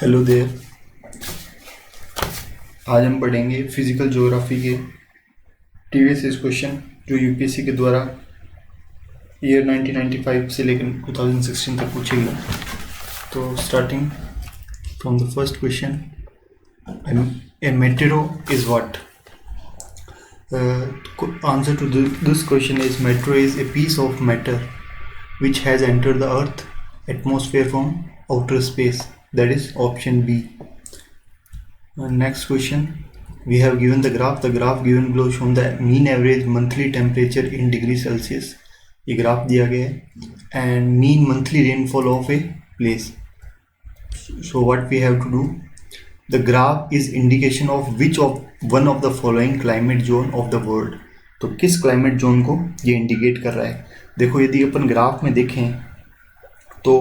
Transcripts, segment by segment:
Hello there. आज हम पढ़ेंगे फिजिकल ज्योग्राफी के प्रीवियस क्वेश्चन जो यूपीएससी के द्वारा ईयर 1995 से लेकर 2016 तक पूछे गए। तो starting from the first question, a meteor is what? Answer to this question is meteor is a piece of matter which has entered the earth atmosphere from outer space. That is option B. Next question, we have given the graph. The graph given below shown the mean average monthly temperature in degree Celsius. ये graph दिया गया है and mean monthly rainfall of a place. So what we have to do? The graph is indication of which of one of the following climate zone of the world. तो किस climate zone को ये indicate कर रहा है? देखो, यदि अपन graph में देखें तो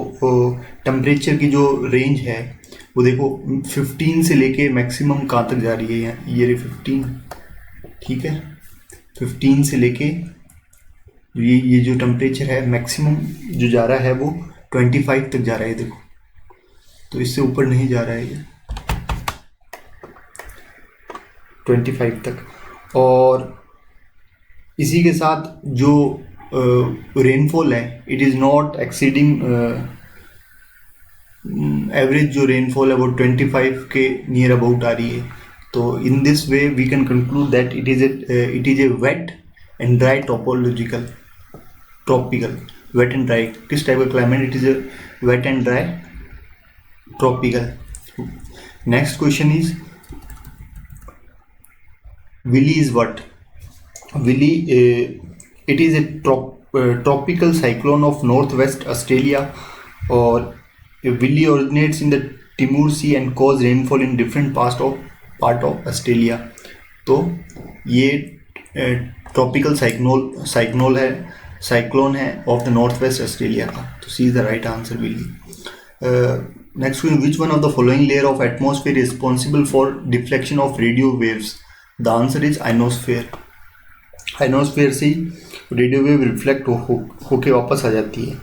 टेम्परेचर की जो रेंज है वो देखो 15 से लेके मैक्सिमम कहाँ तक जा रही है। ये 15, ठीक है, 15 से लेके ये जो टेम्परेचर है मैक्सिमम जो जा रहा है वो 25 तक जा रहा है। देखो, तो इससे ऊपर नहीं जा रहा है ये 25 तक। और इसी के साथ जो रेनफॉल है, it is not exceeding average जो रेनफॉल है वो 25 के नियर अबाउट आ रही है। तो in this way we can conclude that it is a wet and dry tropical wet and dry. किस टाइप का climate? It is a wet and dry tropical. Next question is Willy is what? Willy, it is a tropical cyclone of northwest Australia, or Willy originates in the Timor Sea and cause rainfall in different part of Australia. तो ये tropical cyclone है of the north west Australia का। तो C is the right answer, willy. Next question, which one of the following layer of atmosphere is responsible for deflection of radio waves? The answer is ionosphere. Ionosphere से radio wave reflect होके वापस आ जाती है।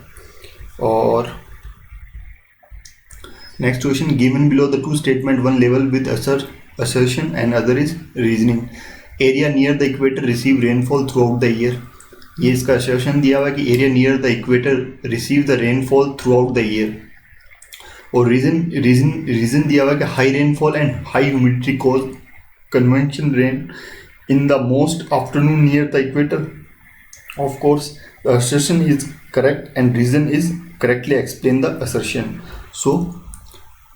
और next question, given below the two statement, one level with assertion and other is reasoning. Area near the equator receive rainfall throughout the year. ये इसका assertion दिया हुआ है कि area near the equator receive the rainfall throughout the year. और reason दिया हुआ है कि high rainfall and high humidity cause conventional rain in the most afternoon near the equator. Of course, the assertion is correct and reason is correctly explain the assertion. So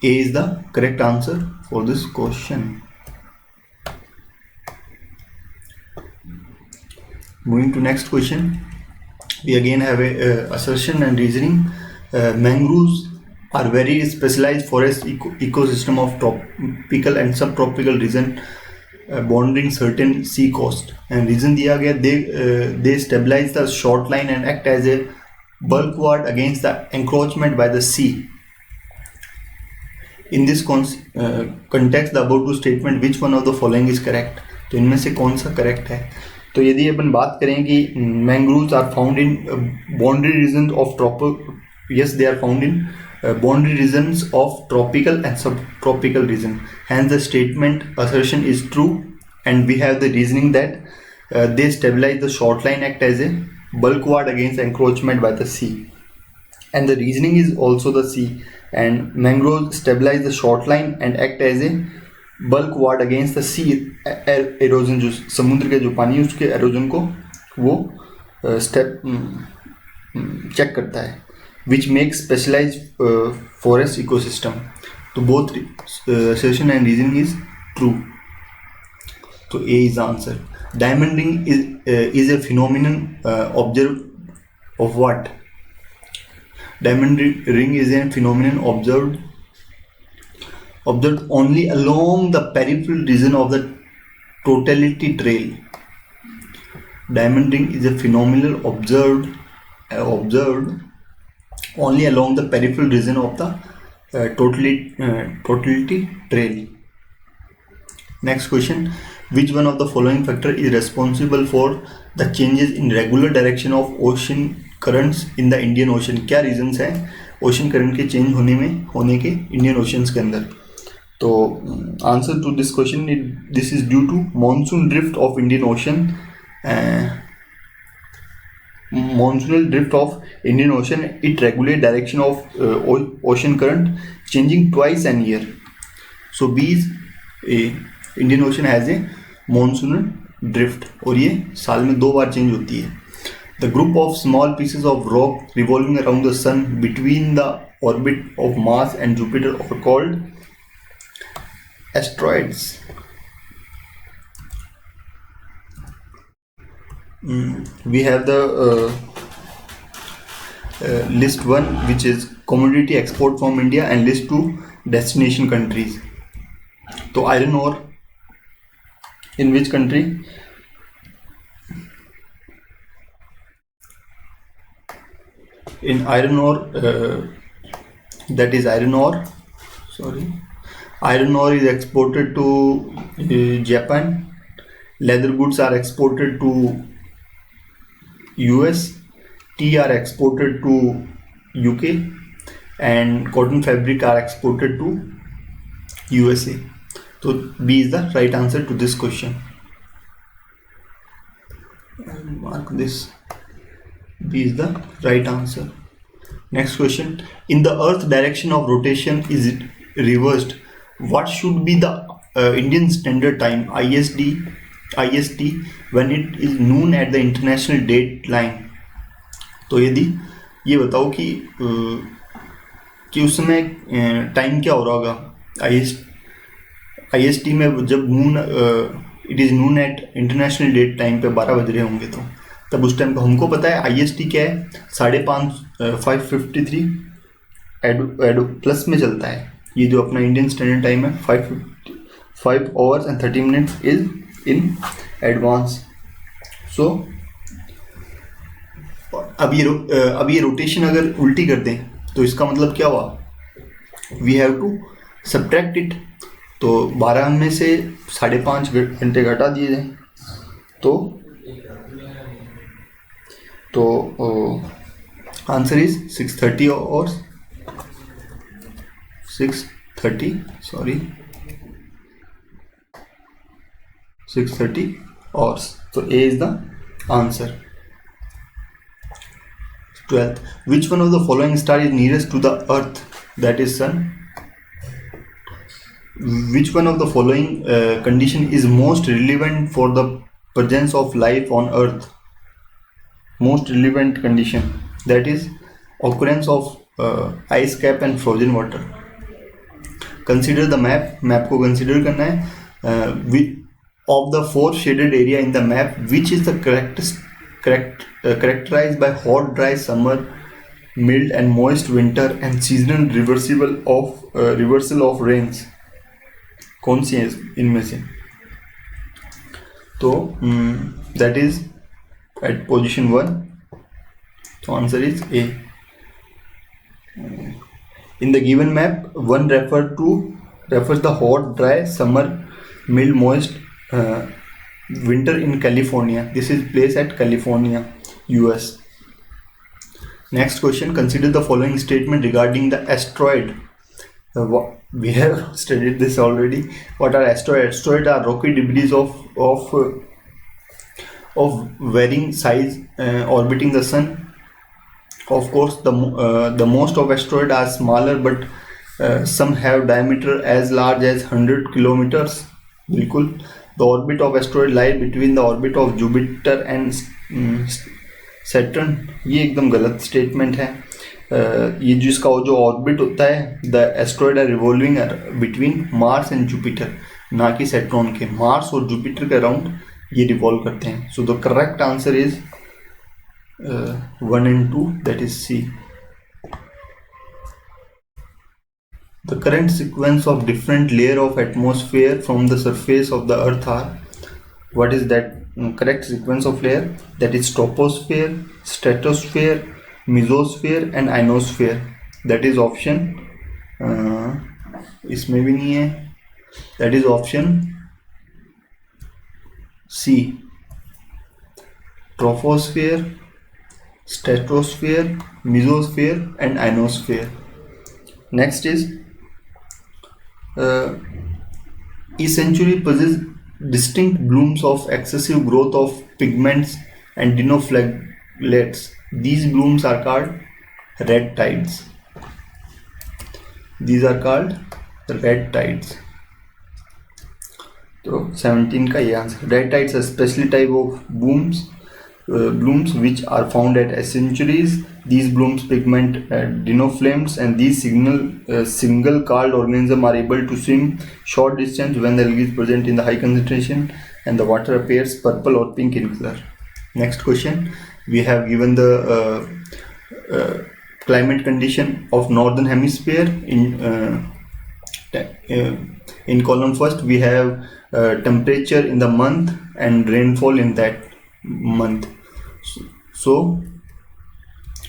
A is the correct answer for this question. Moving to next question, we again have a assertion and reasoning. Mangroves are very specialized forest ecosystem of tropical and subtropical region bordering certain sea coast. And reason दिया गया, they stabilize the short line and act as a bulwark against the encroachment by the sea. In this context, the above two statement, which one of the following is correct? तो इनमें से कौन सा correct है? तो यदि अपन बात करें कि mangroves are found in boundary region of yes, they are found in boundary regions of tropical and subtropical region. Hence the statement assertion is true, and we have the reasoning that they stabilize the short line, act as a bulwark against encroachment by the sea. And the reasoning is also the sea, and mangroves stabilize the short line and act as a bulwark against the sea erosion. जो समुद्र के जो पानी है उसके erosion को वो check करता है, which makes specialized forest ecosystem. So both assertion and reasoning is true. So A is the answer. Diamond ring is a phenomenon observed of what? Diamond ring is a phenomenon observed only along the peripheral region of the totality trail. Diamond ring is a phenomenon observed only along the peripheral region of the totality trail. Next question, which one of the following factor is responsible for the changes in regular direction of ocean currents in the Indian Ocean? क्या reasons हैं ocean current के change होने के Indian oceans के अंदर। तो answer to this question, this is due to monsoon drift of Indian ocean, monsoonal drift of Indian Ocean. It regulates direction of ocean current, changing twice an year. So B is a Indian Ocean has a monsoonal drift, और ये साल में 2 बार change होती है. The group of small pieces of rock revolving around the sun between the orbit of Mars and Jupiter are called asteroids. We have the list 1, which is commodity export from India, and list 2, destination countries. तो iron ore in which country? In iron ore, that is iron ore. Iron ore is exported to Japan. Leather goods are exported to US. Tea are exported to UK, and cotton fabric are exported to USA. So B is the right answer to this question. I'll mark this. B is the right answer. Next question. In the Earth direction of rotation is reversed, what should be the Indian Standard Time IST when it is noon at the international date line? तो यदि ये बताओ कि उस समय time क्या हो रहा होगा IST में, जब noon it is noon at international date time पे 12 बज रहे होंगे, तो तब उस टाइम को हमको पता है IST क्या है, 5:53 एडो प्लस में चलता है. ये जो अपना इंडियन स्टैंडर्ड टाइम है 5 hours and 30 minutes is in advance. So अब ये रोटेशन अगर उल्टी कर दें तो इसका मतलब क्या हुआ, we have to subtract it. तो 12 में से 5.5 घंटे घटा दिए जाए तो answer is 6:30 hours. 6:30 hours. So A is the answer. 12th. Which one of the following star is nearest to the Earth? That is Sun. Which one of the following condition is most relevant for the presence of life on Earth? Most relevant condition, that is occurrence of ice cap and frozen water. Consider the map को consider करना है. Of the 4 shaded area in the map, which is the characterized by hot dry summer, mild and moist winter, and seasonal reversal of rains? कौन सी है इनमें से? तो that is at position 1. So answer is A. In the given map, 1 refers the hot dry summer, mild moist winter in California. This is placed at California, US. Next question. Consider the following statement regarding the asteroid. We have studied this already. What are asteroids? Asteroids are rocky debris of varying size orbiting the sun. Of course, the most of asteroids are smaller, but some have diameter as large as 100 kilometers. बिल्कुल. The orbit of asteroid lies between the orbit of Jupiter and Saturn. ये एकदम गलत statement है. ये जिसका जो orbit होता है, the asteroid are revolving between Mars and Jupiter, ना कि सैटर्न के. मार्स और जुपिटर के अराउंड ये रिवॉल्व करते हैं. So the correct answer is 1 and 2, that is C. The current sequence of different layer of atmosphere from the surface of the earth are, what is that correct sequence of layer? That is troposphere, stratosphere, mesosphere and ionosphere. That is option इसमें भी नहीं है. That is option C. Troposphere, stratosphere, mesosphere and ionosphere. Next is each century possesses distinct blooms of excessive growth of pigments and dinoflagellates. These blooms are called red tides. These are called red tides. तो 17 का ये answer. Red tides are special type of blooms which are found at centuries. These blooms pigment dinoflagellates, and these single called organisms are able to swim short distance when the algae is present in the high concentration and the water appears purple or pink in color. Next question, we have given the climate condition of northern hemisphere. In column first we have temperature in the month and rainfall in that month. So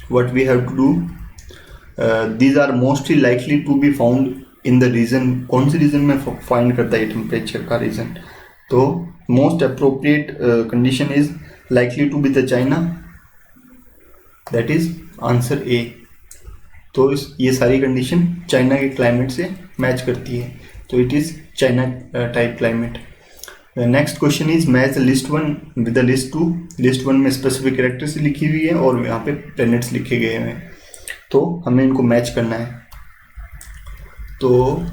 what we have to do, these are mostly likely to be found in the region. कौन सी region में find करता है temperature का region? तो most appropriate condition is likely to be the China. That is answer A. तो ये सारी condition China के क्लाइमेट से मैच करती है, तो it is China type climate. Next question is match list one with the list two. List one में specific characters लिखी हुई है और यहाँ पे प्लैनेट्स लिखे गए हैं, तो हमें इनको मैच करना है. तो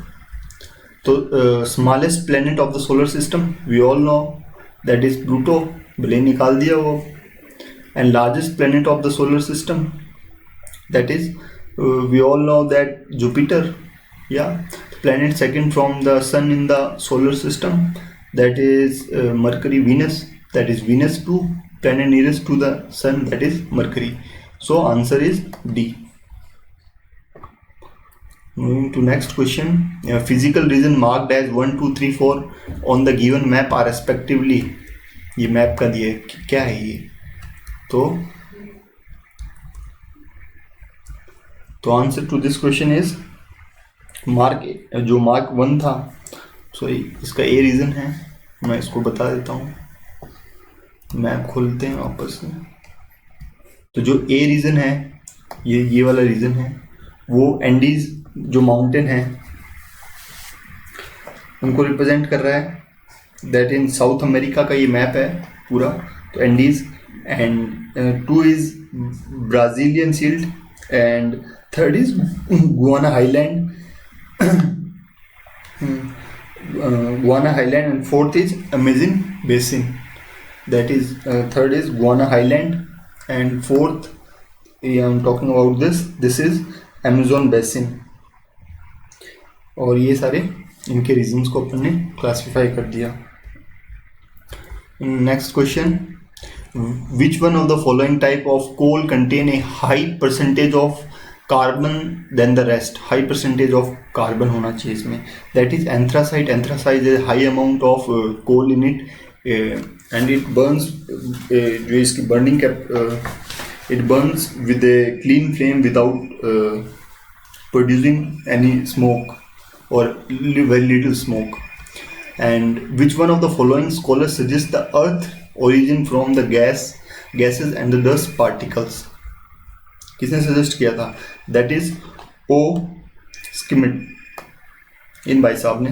smallest planet of the solar system we all know that is Pluto, भले निकाल दिया वो. And largest planet of the solar system that is we all know that Jupiter, yeah. Planet second from the sun in the solar system, that is Mercury. Venus, that is Venus 2. Planet nearest to the sun, that is Mercury. So answer is D. Moving to next question, physical region marked as 1 2 3 4 on the given map are respectively. ये map का दिया है, क्या है ये? तो answer to this question is mark, जो mark 1 था, सॉरी इसका ए रीजन है, मैं इसको बता देता हूँ. मैप खोलते हैं वापस से. तो जो ए रीजन है, ये वाला रीजन है, वो एंडीज जो माउंटेन है उनको रिप्रेजेंट कर रहा है. दैट इन साउथ अमेरिका का ये मैप है पूरा. तो Andes, and 2 is Brazilian shield, and third is Guiana Highland, Guiana Highland, and fourth is Amazon Basin. That is third is Guiana Highland, and fourth, I'm talking about this is Amazon Basin. और ये सारे इनके regions को अपन ने classify कर दिया. Next question, which one of the following type of coal contain a high percentage of carbon than the rest? High percentage of carbon होना चाहिए इसमें. That is anthracite. Anthracite is high amount of coal in it, and it burns, जो इसकी burning it burns with a clean flame without producing any smoke और very little smoke. And which one of the following scholars suggest the earth origin from the gases and the dust particles? किसने suggest किया था? That is ओ स्किमिट, इन भाई साहब ने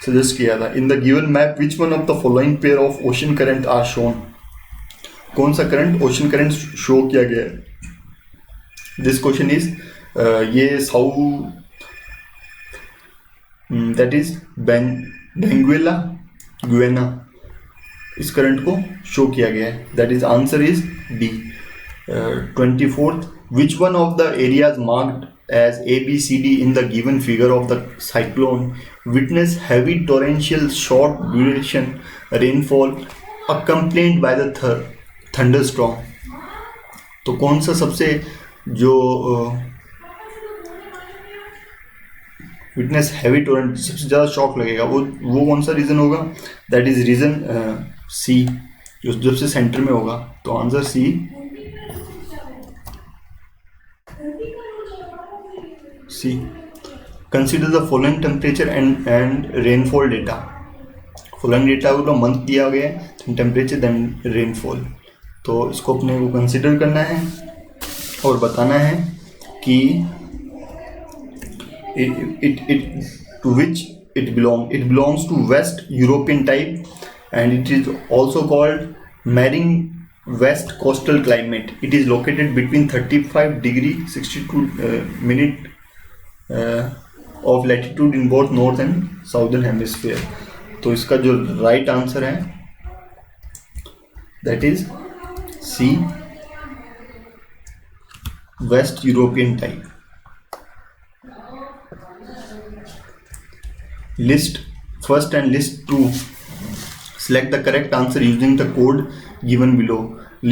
suggest किया था. In the given map which one of the following pair of ocean current are shown? कौन सा करंट, ओशन करंट शो किया गया है? दिस क्वेश्चन इज ये south, that is Benguela Guinea, इस करंट को शो किया गया है. That is answer is D. 24th, which one of the areas marked as A, B, C, D in the given figure of the cyclone witness heavy torrential short duration rainfall accompanied by the thunderstorm? तो कौन सा सबसे जो witness heavy Torrent सबसे ज़्यादा shock लगेगा, वो कौन सा रीजन होगा? दैट इज रीजन सी, जो सबसे सेंटर में होगा. तो answer C. C. Consider the following temperature and rainfall data. Following data को मंथ दिया गया है, टेम्परेचर देन रेनफॉल. तो इसको अपने को कंसिडर करना है. और बताना है कि it to which it belongs to West European type, and it is also called marine west coastal climate. It is located between 35 degree 62 minute of latitude in both north and southern hemisphere. तो इसका जो right answer है that is C, west European type. List first and list 2. Select the correct answer using the code given below.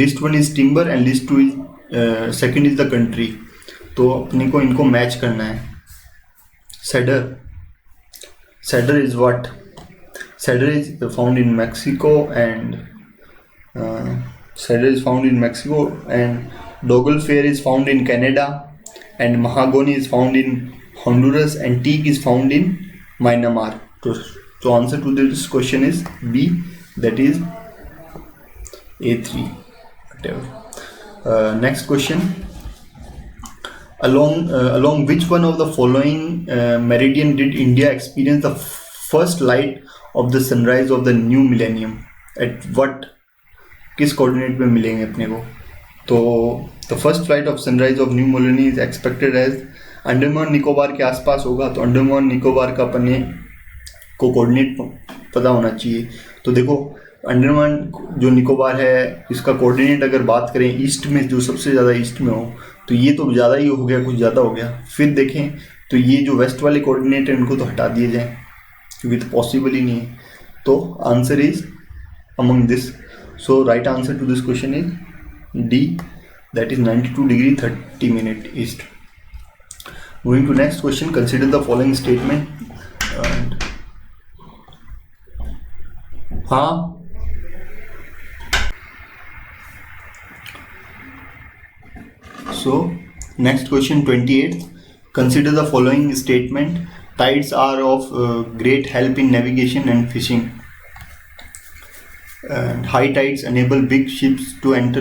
List 1 is timber and list 2 is second is the country. तो अपने को इनको match करना है. Cedar is what? Cedar is found in Mexico and Douglas fir is found in Canada, and mahogany is found in Honduras, and teak is found in Myanmar. So answer to this question is B, that is A3, whatever. Next question. Along which one of the following meridian did India experience the first light of the sunrise of the new millennium? At what? किस coordinate में मिलेंगे अपने को? तो the first flight of sunrise of new millennium is expected as Andaman Nicobar के आसपास होगा. तो अंडमान निकोबार का अपने को कोऑर्डिनेट पता होना चाहिए. तो देखो अंडमान जो निकोबार है इसका कोऑर्डिनेट अगर बात करें ईस्ट में, जो सबसे ज़्यादा ईस्ट में हो, तो ये तो ज़्यादा ही हो गया, कुछ ज़्यादा हो गया. फिर देखें तो ये जो वेस्ट वाले कोऑर्डिनेट है इनको तो हटा दिए जाएं क्योंकि तो पॉसिबल ही नहीं है. तो answer is among this. So right answer to this question is D, that is 92 degree 30 minute east. Moving to next question, consider the following statement. And so next question 28th, consider the following statement. Tides are of great help in navigation and fishing. And high tides enable big ships to enter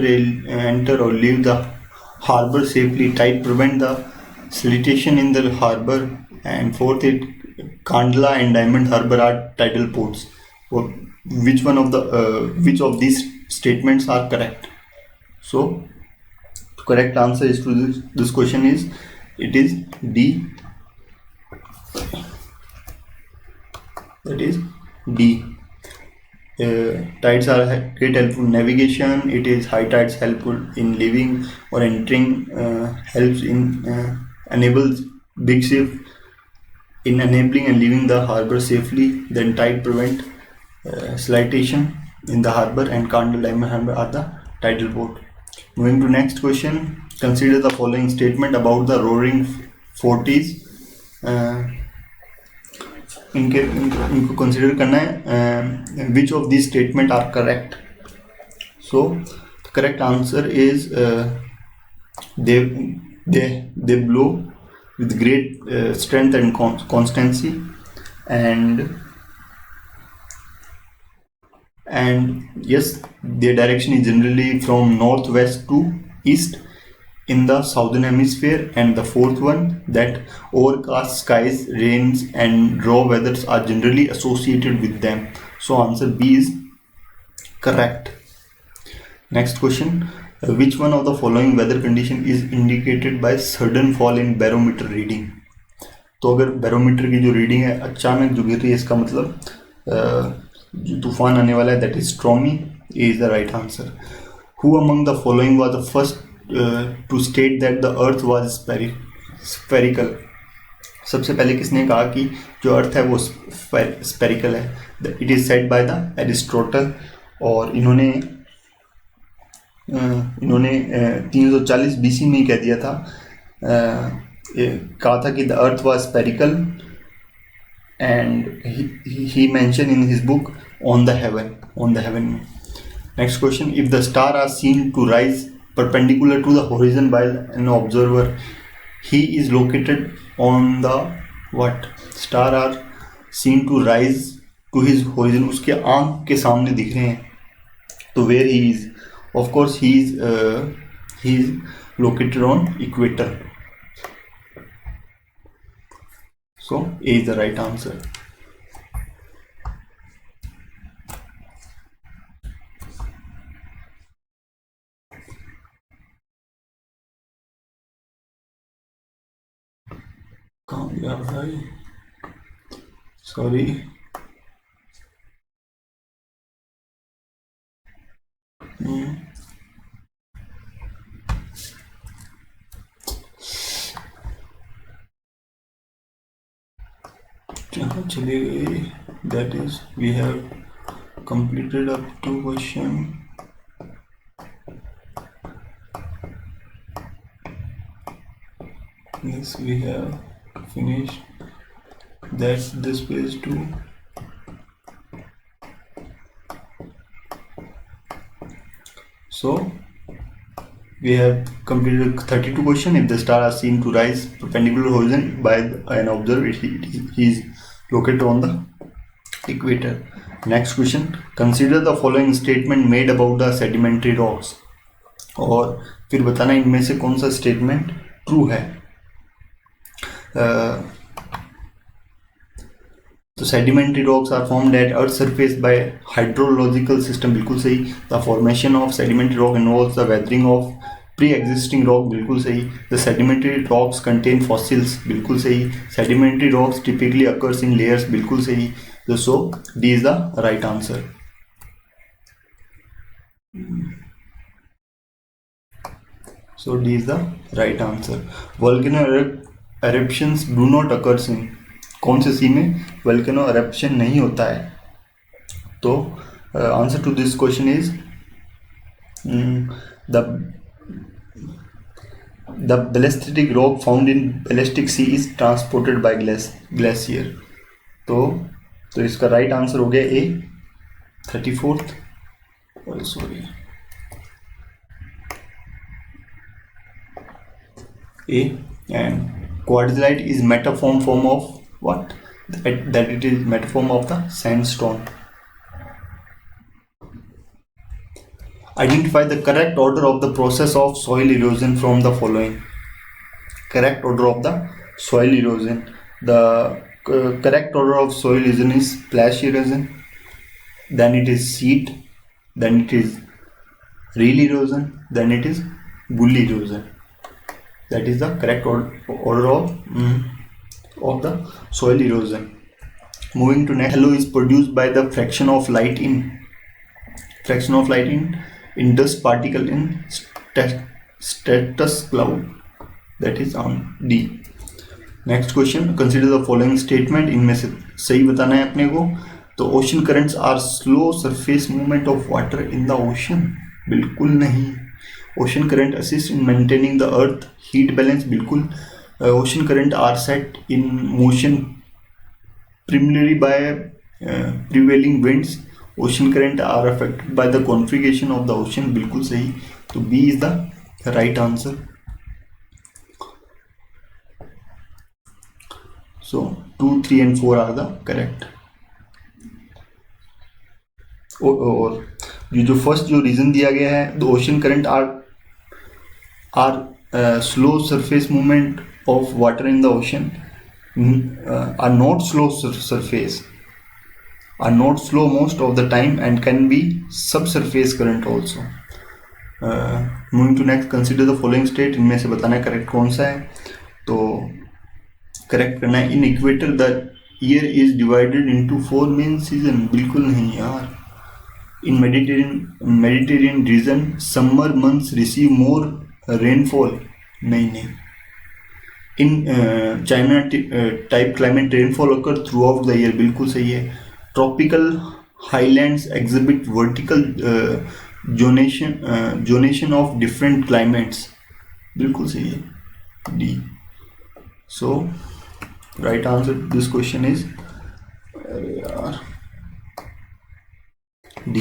or leave the harbor safely. Tide prevent the siltation in the harbor. And fourth, Kandla and Diamond Harbor are tidal ports. Which of these statements are correct? So, correct answer is to this question is it is D. That is D. Tides are great helpful in navigation. It is high tides helpful in leaving or entering, helps in enables big ship in enabling and leaving the harbor safely. Then tide prevent siltation in the harbor, and Kandla Diamond Harbor are the tidal port. Moving to next question, consider the following statement about the roaring 40s. इनको consider करना है. Which of this statement are correct? So correct answer is they blow with great strength and constancy, and yes, their direction is generally from northwest to east in the southern hemisphere. And the fourth one, that overcast skies, rains and raw weathers are generally associated with them. So answer B is correct. Next question, which one of the following weather condition is indicated by sudden fall in barometer reading? तो अगर barometer की जो reading है अचानक जो गिर रही है, इसका मतलब जो तूफान आने वाला है, that is stormy, is the right answer. Who among the following was the first to state that the earth was spherical? सबसे पहले किसने कहा कि जो अर्थ है वो स्पेरिकल है? It is said by the Aristotle. और इन्होंने 340 BC में ही कह दिया था, कहा था कि the earth was spherical, and he mention in his book on the heaven में. Next question, if the star are seen to rise perpendicular to the horizon by an observer, he is located on the what? Star are seen to rise to his horizon, उसके आंख के सामने दिख रहे हैं. तो where he is? Of course he is located on equator. So A is the right answer. कहाँ गया भाई? Sorry. कहाँ चले गए? That is, we have completed up to question. Yes, we have finished. That's this page too. So we have completed 32 questions. If the star are seen to rise perpendicular horizon by an observer, he is located on the equator. Next question. Consider the following statement made about the sedimentary rocks. और फिर बताना इनमें से कौन सा statement true है. तो sedimentary rocks are formed at Earth's surface by hydrological system, बिल्कुल सही. The formation of sedimentary rock involves the weathering of pre-existing rock, बिल्कुल सही. The sedimentary rocks contain fossils, बिल्कुल सही. Sedimentary rocks typically occurs in layers, बिल्कुल सही. So D is the right answer. So D is the right answer. Volcano eruptions do not occur in. कौन से सी में volcano eruption नहीं होता है? तो answer to this question is the ballastic rock found in ballastic sea is transported by glacier. तो इसका right answer हो गया ए. 34th. Sorry, A. And quartzite is metaform form of what? That it is metaform of the sandstone. Identify the correct order of the process of soil erosion from the following. Correct order of the soil erosion. The correct order of soil erosion is splash erosion, then it is sheet, then it is reel erosion, then it is bull erosion. That is the correct order of the soil erosion. Moving to next. Halo is produced by the fraction of light in dust particle in stratus cloud. That is on D. Next question. Consider the following statement. इनमें से सही बताना है अपने को. तो ocean currents are slow surface movement of water in the ocean. बिल्कुल नहीं. Ocean current assist in maintaining the earth heat balance. बिल्कुल. Ocean current are set in motion primarily by prevailing winds. Ocean current are affected by the configuration of the ocean. बिल्कुल सही. तो B is the right answer. So 2, 3 and 4 are the correct. और ये जो first जो reason दिया गया है, the ocean current are slow surface movement of water in the ocean, are not slow surface, are not slow most of the time and can be subsurface current also. Moving to next. Consider the following state. इनमें से बताना है correct कौन सा है. तो correct करना है. In equator the year is divided into 4 main season. बिल्कुल नहीं यार. In Mediterranean region, summer months receive more rainfall. नहीं. In China type climate, rainfall occur throughout the year. बिल्कुल सही है. Tropical highlands exhibit vertical zonation of different climates. बिल्कुल सही है. D. So right answer to this question is D.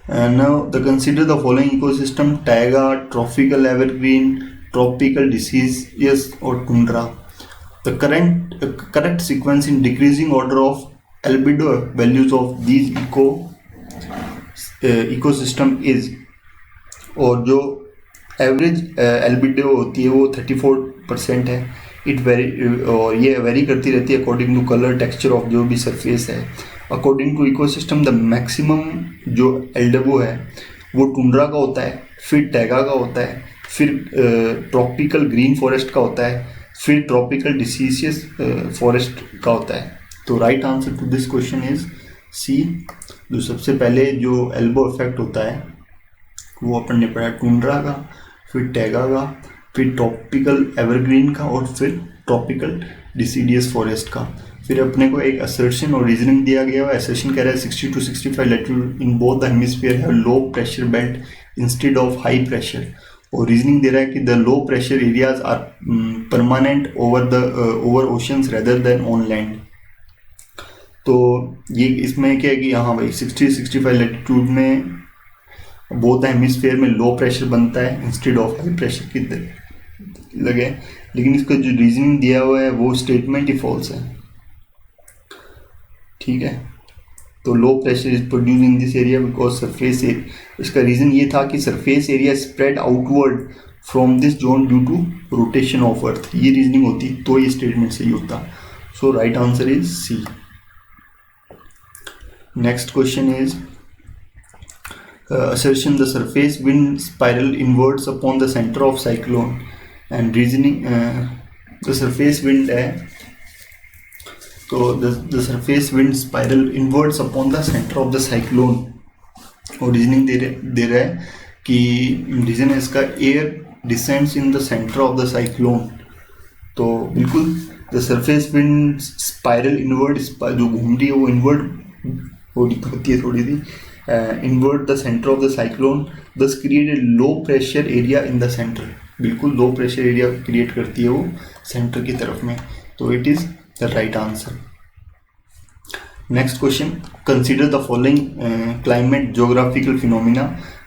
And now consider the following ecosystem: taiga, tropical evergreen, tropical deciduous or tundra. The correct sequence in decreasing order of albedo values of these ecosystem is, और जो average albedo होती है वो 34% है। It very और ये very करती रहती है according to colour texture of जो भी सरफेस है। According to ecosystem the maximum जो एल्डबो है वो टुंड्रा का होता है, फिर टैगा का होता है, फिर ट्रॉपिकल ग्रीन फॉरेस्ट का होता है, फिर ट्रॉपिकल डिसीसियस फॉरेस्ट का होता है। तो right answer to this question is C. जो सबसे पहले जो एल्बो इफेक्ट होता है वो अपन ने पढ़ा टुंड्रा का, फिर टैगा का, फिर ट्रॉपिकल एवरग्रीन का और फिर ट्रॉपिकल डिसीडियस फॉरेस्ट का। फिर अपने को एक असर्शन और रीजनिंग दिया गया है। असर्शन कह रहा है 60 to 65 latitude in both the hemisphere have low pressure belt instead of high pressure. और रीजनिंग दे रहा है कि the low pressure areas are permanent over oceans rather than on land. तो ये इसमें क्या है कि हाँ भाई 60-65 लैटिट्यूड में बोथ हेमिस्फीयर में लो प्रेशर बनता है इंस्टेड ऑफ हाई प्रेशर की लगे। लेकिन इसका जो रीजनिंग दिया हुआ है वो स्टेटमेंट ही फॉल्स है। ठीक है, तो low pressure is produce in this area because surface area. इसका रीजन ये था कि surface area spread outward from this zone due to rotation of earth. ये रीजनिंग होती तो ये स्टेटमेंट सही होता। So right answer is C. Next question is assertion the surface wind spiral inwards upon the center of cyclone and reasoning the surface wind है तो the surface wind spiral inwards upon the center of the cyclone। और reasoning दे रहा है कि reason है इसका air descends in the centre of the cyclone. तो बिल्कुल the surface wind spiral inward जो घूम रही है वो इनवर्ड होती है थोड़ी सी inward the centre of the cyclone thus create a low pressure area in the centre. बिल्कुल लो प्रेशर एरिया क्रिएट करती है वो सेंटर की तरफ में। तो it is the right answer. Next question, consider the following climate geographical phenomena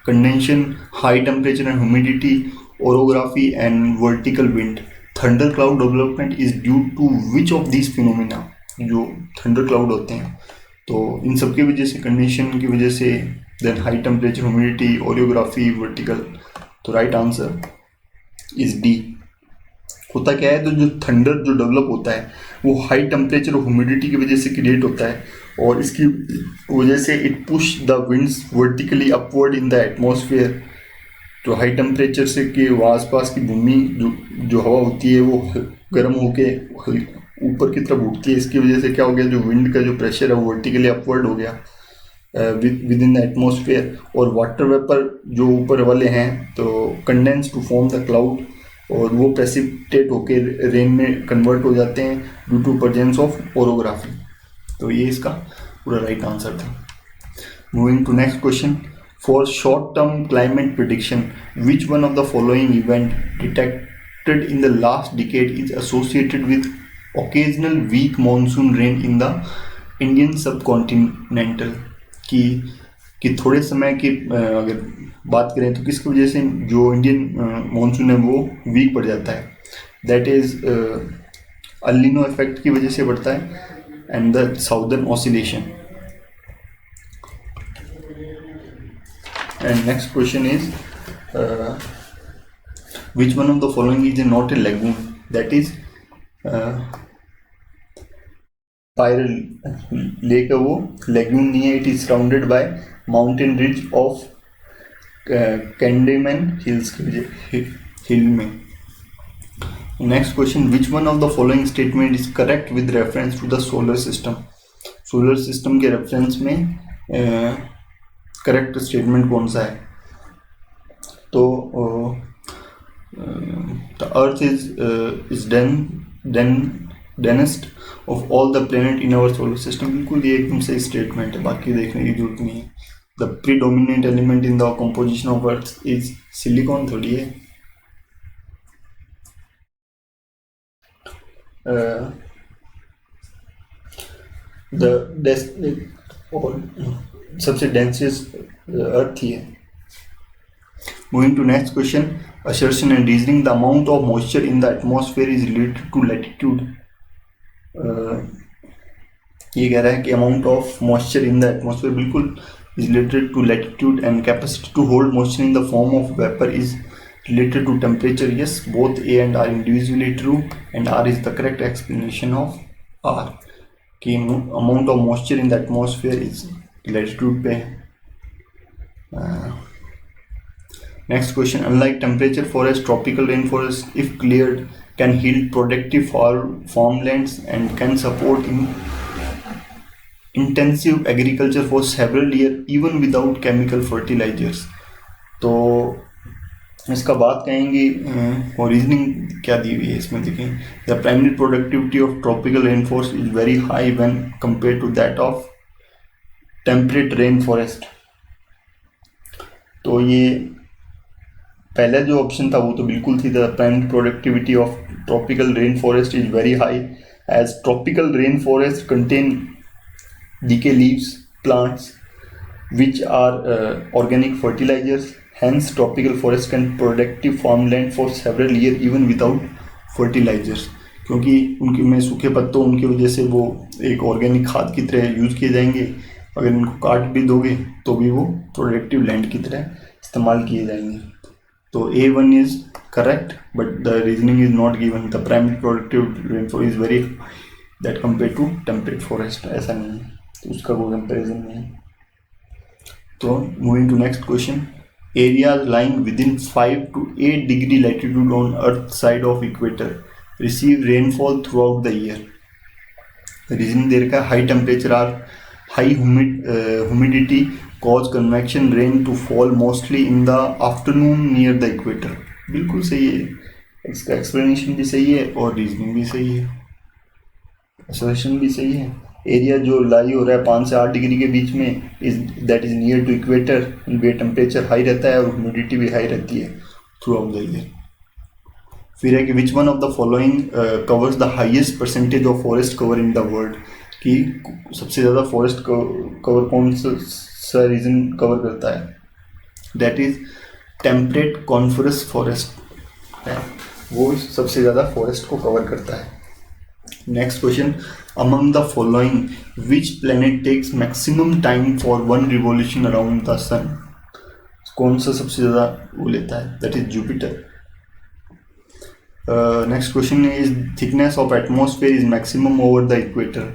condensation high temperature and humidity orography and vertical wind. Thunder cloud development is due to which of these phenomena. जो thunder cloud होते हैं तो इन सब की वजह से, condition की वजह से, then high temperature humidity orography vertical. तो राइट आंसर इज डी। होता क्या है तो जो थंडर जो डेवलप होता है वो हाई टेम्परेचर और ह्यूमिडिटी की वजह से क्रिएट होता है और इसकी वजह से it push the winds vertically upward in the atmosphere. तो हाई टेम्परेचर से कि आसपास की भूमि जो हवा होती है वो गर्म होके ऊपर की तरफ उठती है। इसकी वजह से क्या हो गया, जो विंड का जो प्रेशर है वो वर्टिकली अपवर्ड हो गया विद इन द एटमॉस्फेयर। और वाटर वेपर जो ऊपर वाले हैं तो condense to form the cloud और वो प्रेसिपिटेट होके रेन में कन्वर्ट हो जाते हैं due to presence of orography. तो ये इसका पूरा राइट आंसर था। Moving to next question, for short term climate prediction which one of the following event detected in the last decade is associated with occasional weak monsoon rain in the Indian subcontinental। कि थोड़े समय की अगर बात करें तो किसकी वजह से जो इंडियन मॉनसून है वो वीक पड़ जाता है। That is El Nino effect की वजह से बढ़ता है and the southern oscillation. And next question is which one of the following is not a lagoon. That is spiral lake है वो लेगून नहीं है। It is surrounded by mountain ridge of cardamom hills hill में। Next question, which one of the following statement is correct with reference to the solar system. Solar system के reference में correct statement कौन सा है। तो the earth is densest of all the planet in our solar system. बिल्कुल ये एकदम सही स्टेटमेंट है, बाकी देखने की जरूरत नहीं है। The predominant element in the composition of earth is silicon थोड़ी है। सबसे डेंसेस्ट अर्थ ही है। Moving to next question, assertion and reasoning the amount of moisture in the atmosphere is related to latitude। ये कह रहा है कि amount of moisture in the atmosphere बिल्कुल is related to latitude and capacity to hold moisture in the form of vapour is Related to temperature, yes, both A and R individually true, and R is the correct explanation of R. कि amount of moisture in the atmosphere is latitude पे. Next question, unlike temperature forest, tropical rainforest, if cleared, can yield productive farmlands and can support intensive agriculture for several years even without chemical fertilizers. तो इसका बात कहेंगे और reasoning क्या दी हुई है इसमें देखें. The primary productivity of tropical rain forest is very high when compare to that of temperate rain forest. तो ये पहला जो ऑप्शन था वो तो बिल्कुल थी. The primary productivity of tropical rain forest is very high as tropical rain forest contain decay leaves, plants which are organic fertilizers. Hence, tropical forest can productive farmland for several years even without fertilizers. क्योंकि उनके में सूखे पत्तों उनकी वजह से वो एक ऑर्गेनिक खाद की तरह यूज़ किए जाएंगे. अगर इनको काट भी दोगे तो भी वो प्रोडक्टिव लैंड की तरह इस्तेमाल किए जाएंगे. तो A1 is correct but the reasoning is not given. The primary productive rainfall is very that compare to temperate forest. ऐसा नहीं है, तो उसका कोई कंपेरिजन नहीं. तो moving to next question, areas lying within 5 to 8 degree latitude on earth side of equator receive rainfall throughout the year. Reasoning दे रखा है, high temperature or high humidity cause convection rain to fall mostly in the afternoon near the equator. बिल्कुल सही है, इसका explanation भी सही है और रीजनिंग भी सही है, असर्शन भी सही है. एरिया जो लाई हो रहा है 5 से 8 डिग्री के बीच में that is near to equator, वे टेम्परेचर हाई रहता है और ह्यूमिडिटी भी हाई रहती है थ्रू आउट द ईयर. फिर है कि which one of the following covers the highest percentage of forest cover in the world. कि सबसे ज़्यादा फॉरेस्ट कवर कौन सा रीजन कवर करता है. दैट इज टेम्परेट कॉन्फरस फॉरेस्ट है, वो सबसे ज़्यादा फॉरेस्ट को कवर करता है. Next question, among the following which planet takes maximum time for one revolution around the sun. कौन सा सबसे ज़्यादा वो लेता है, that is Jupiter. Next question is thickness of atmosphere is maximum over the equator.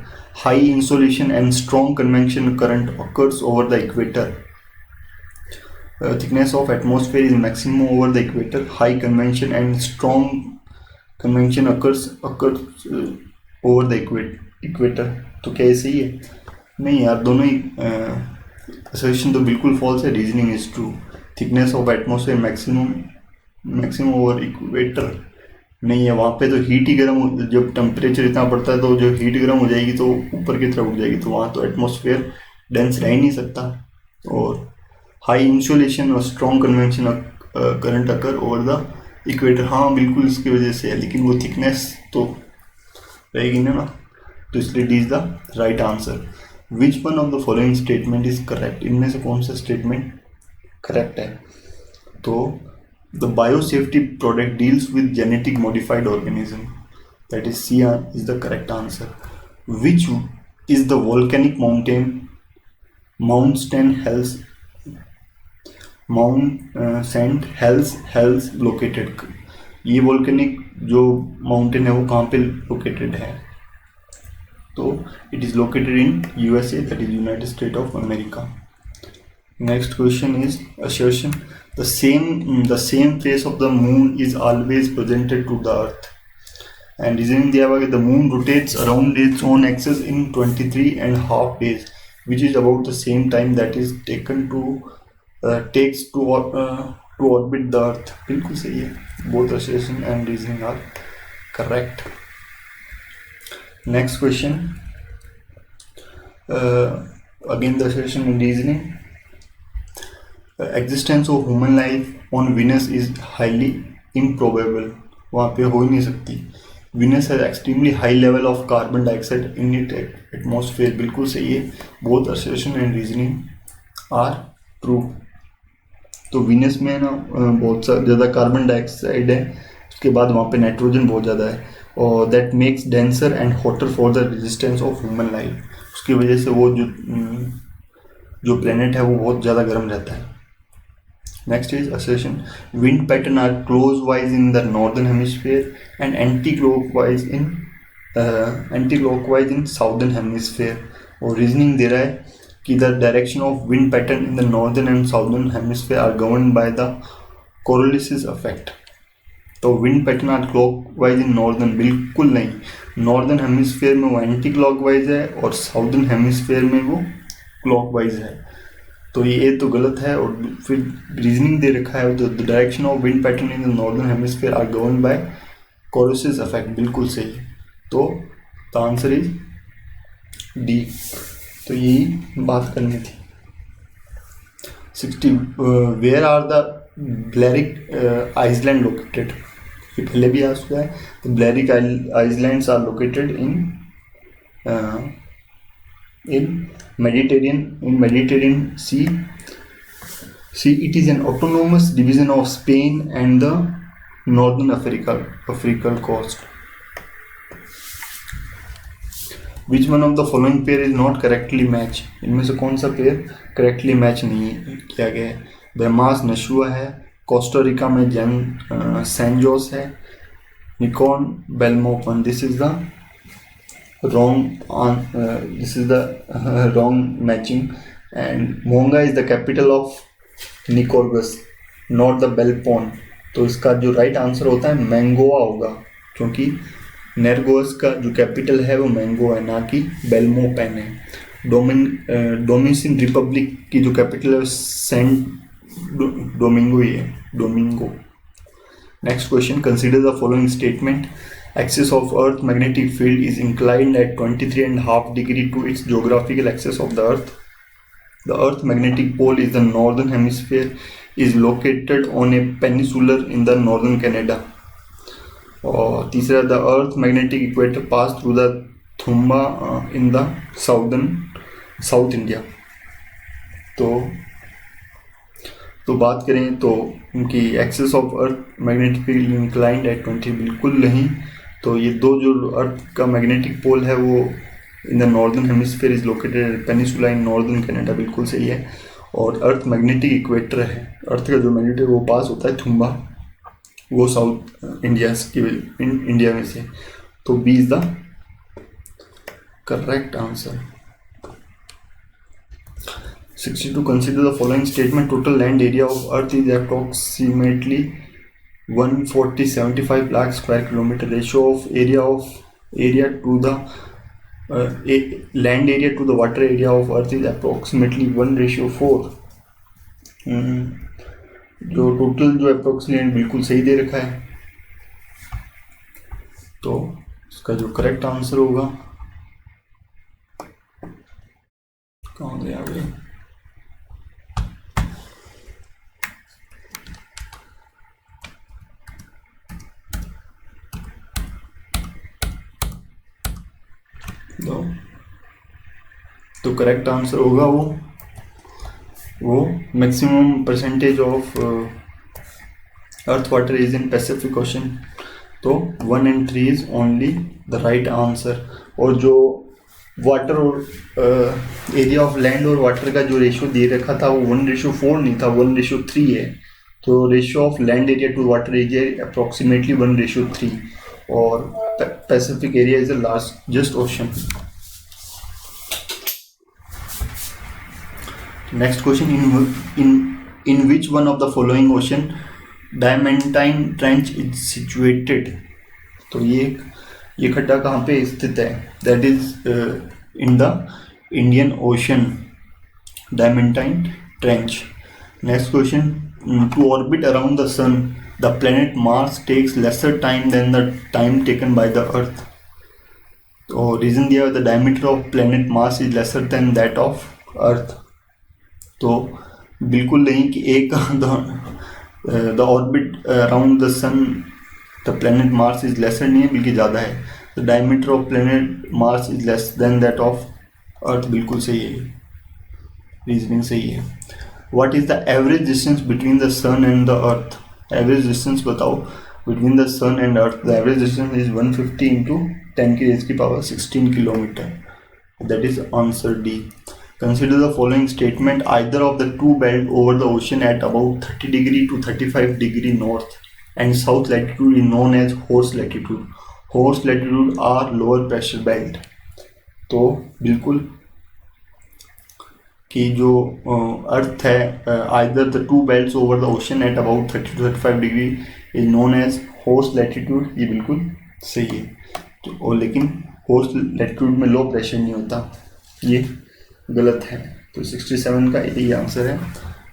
High insolation and strong convection current occurs over the equator. Thickness of atmosphere is maximum over the equator. High convection and strong convection occurs over the equator. तो क्या सही है? नहीं यार, दोनों ही assertion तो बिल्कुल false है. Reasoning is true. Thickness of atmosphere maximum over equator नहीं है. वहाँ पे तो हीट ही गर्म, जब टेम्परेचर इतना बढ़ता है तो जो हीट गर्म हो जाएगी तो ऊपर की तरफ उठ जाएगी, तो वहाँ तो एटमॉस्फेयर डेंस रह ही नहीं सकता. और हाई इंसुलेशन और strong convection current occur over the equator, हाँ बिल्कुल इसकी वजह से है, लेकिन वो थिकनेस तो रहेगी ना. तो इसलिए D is the right answer. Which one of the following statement is correct. इनमें से कौन सा स्टेटमेंट करेक्ट है? तो the biosafety product deals with genetic modified organism, that is C is the correct answer. Which is the volcanic mount saint Helens located. ये volcanic जो mountain है वो कहाँ पे लोकेटेड है? तो it is located in USA, that is United State of America. Next question is assertion, the same face of the moon is always presented to the earth. And reason दिया हुआ कि the moon rotates around its own axis in 23.5 days, which is about the same time that is takes to orbit the earth. बिल्कुल सही है. Both assertion and reasoning are correct. Next question, again the assertion and reasoning. Existence of human life on Venus is highly improbable. वहाँ पे हो ही नहीं सकती. Venus has extremely high level of carbon dioxide in its atmosphere. बिल्कुल सही है. Both assertion and reasoning are true. तो Venus में ना बहुत ज़्यादा कार्बन डाइऑक्साइड है, उसके बाद वहाँ पे नाइट्रोजन बहुत ज़्यादा है, और that makes denser and hotter for the resistance of human life. उसकी वजह से वो जो प्लेनेट है वो बहुत ज़्यादा गर्म रहता है. Next is assertion. Wind pattern are clockwise in the northern hemisphere and anti-clockwise in southern hemisphere. और रीजनिंग दे रहा है कि the direction of wind pattern in the northern and southern hemisphere are governed by the Coriolis effect. तो wind pattern are clockwise in northern, बिल्कुल नहीं, northern hemisphere में वो एंटी क्लॉकवाइज है और साउदर्न हेमिस्फीयर में वो क्लॉकवाइज है, तो ये तो गलत है। और फिर रीजनिंग दे रखा है, the direction of wind pattern in the northern hemisphere are govern by Coriolis effect, बिल्कुल सही। तो द आंसर इज डी। तो यही बात करनी थी। 60 where are the Balearic island located, ये पहले भी आ चुका है। तो Balearic islands are located in Mediterranean Sea. It is an autonomous division of Spain and the northern African coast. Which one of the following pair is not correctly matched? इनमें से कौन सा पेयर करेक्टली मैच नहीं किया गया है? बहमास नशुआ है, Costa Rica में सैन जोस है, निकॉन Belmopan. This is the wrong matching, and Monga is the capital of Nicaragua, not the Belpon. तो इसका जो राइट आंसर होता है मैंगोआ होगा, क्योंकि नेरगोस का जो कैपिटल है वो मैंगो है, ना कि बेलमोपेन है। डोमिनिकन रिपब्लिक की जो कैपिटल है सेंट डोमिंगो ही है, Domingo. Next question, consider the following statement. Axis of Earth magnetic field is inclined at 23.5 degree to its geographical axis of the Earth. The Earth magnetic pole is the northern hemisphere, is located on a peninsula in the northern Canada. और तीसरा, the Earth magnetic equator pass through the Thumba in the South India. तो बात करें तो उनकी axis of earth magnetic field inclined at 20, बिल्कुल नहीं। तो ये दो जो अर्थ का मैग्नेटिक पोल है वो इन the northern hemisphere is located peninsula in northern Canada, बिल्कुल सही है। और अर्थ मैग्नेटिक इक्वेटर है, अर्थ का जो मैग्नेटिक वो पास होता है थुम्बा, वो साउथ इंडिया में से। तो B is the correct answer. 62, consider the following statement. Total land area of Earth is approximately 140.75 lakh square kilometer. Ratio of area to the land area to the water area of Earth is approximately 1:4. जो total जो approximate बिल्कुल सही दे रखा है, तो इसका जो correct answer होगा, कहाँ गया भाई, तो करेक्ट आंसर होगा वो maximum percentage of earth water is in Pacific ocean. तो 1 and 3 is only the right answer. और जो वाटर और एरिया ऑफ लैंड और वाटर का जो रेशियो दे रखा था वो 1:4 नहीं था, 1:3 है। तो ratio of land area to water area approximately 1:3, और Pacific area is the largest ocean. Next question, in which one of the following ocean Diamantine Trench is situated? तो ये खड्डा कहाँ पे स्थित है? That is in the Indian Ocean, Diamantine Trench. Next question, to orbit around the sun, the planet Mars takes lesser time than the time taken by the Earth. तो reason दिया, the diameter of planet Mars is lesser than that of Earth. तो बिल्कुल नहीं कि एक the orbit around the sun the planet Mars is lesser नहीं है, बल्कि ज़्यादा है। The diameter of planet Mars is less than that of earth, बिल्कुल सही है, रीजनिंग सही है। What is the average distance between the sun and the earth? Average distance बताओ between the sun and earth. The average distance is 150 × 10⁻16 kilometre, that is answer D. Consider the following statement: either of the two belt over the ocean at about 30 degree to 35 degree north and south latitude is known as horse latitude. Horse latitude are lower pressure belt. तो बिल्कुल कि जो अर्थ है, either the two belts over the ocean at about 30 to 35 degree is known as horse latitude, ये बिल्कुल सही है. तो और लेकिन horse latitude में लो प्रेशर नहीं होता, ये गलत है. तो 67 का यही आंसर है.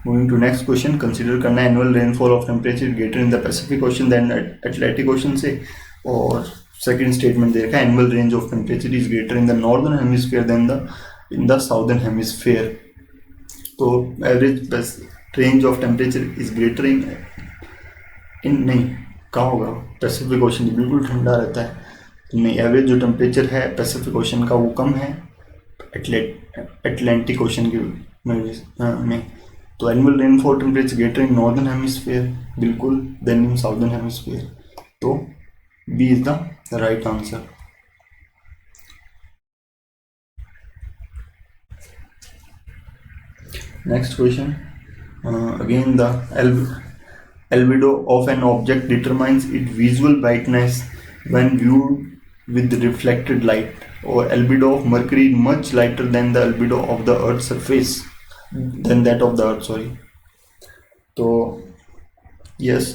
Moving to next question. Consider करना annual rainfall of temperature greater in the Pacific ocean than Atlantic ocean से. और सेकंड स्टेटमेंट दे रखा है annual range of temperature is greater in the northern hemisphere than in the southern hemisphere. तो average range of temperature is greater in नहीं कहाँ होगा, Pacific ocean बिल्कुल ठंडा रहता है. नहीं, एवरेज जो टेम्परेचर है पैसिफिक ओशन का वो कम है अटलांटिक ओशन के में. तो annual rainfall temperature greater in northern hemisphere बिल्कुल देन इन साउदर्न हेमिस्फीयर. तो B is the right answer. Next question. Again the albedo of an object determines its visual brightness when viewed with reflected light. Or albedo of Mercury is much lighter than the albedo of the Earth's surface, than that of the Earth. Sorry. तो yes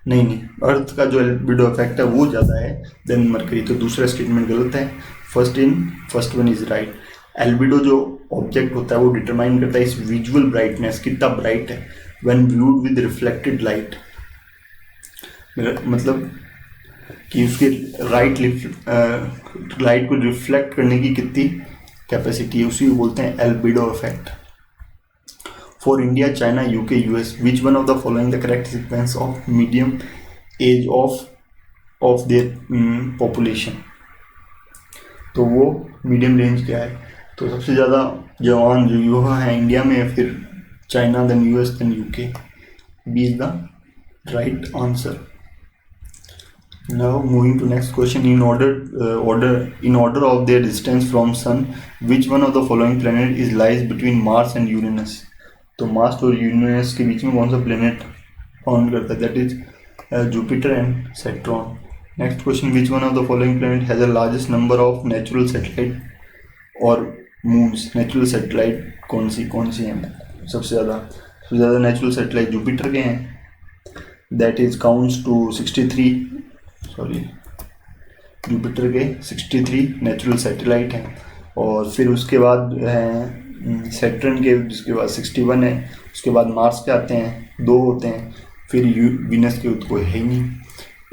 नहीं अर्थ का जो albedo effect है वो ज़्यादा है then mercury. तो दूसरा स्टेटमेंट गलत है. First one is right. Albedo जो ऑब्जेक्ट होता है वो डिटरमाइन करता है इस विजुअल ब्राइटनेस, कितना ब्राइट है, when viewed with reflected light. मतलब कि उसके लाइट को रिफ्लेक्ट करने की कितनी कैपेसिटी है, उसी को बोलते हैं albedo effect. For India, China, UK, US, which one of the following the correct sequence of medium age of their population. तो वो मीडियम रेंज क्या है. तो सबसे ज़्यादा जवान जो युवा है इंडिया में, फिर China, then US, then UK. B is the right answer. Now moving to next question. In order of their distance from Sun, which one of the following planet is lies between Mars and Uranus? तो Mars और Uranus के बीच में कौन सा planet found करता है, that is Jupiter and Saturn. Next question. Which one of the following planet has the largest number of natural satellite और मून्स. नेचुरल सैटेलाइट कौन सी हैं सबसे ज़्यादा नेचुरल सैटेलाइट जुपिटर के हैं, that is counts to 63. Jupiter के 63 natural satellite हैं. और फिर उसके बाद सैटर्न के, जिसके बाद 61 है. उसके बाद मार्स के आते हैं, 2 होते हैं. फिर वीनस के कोई है ही नहीं.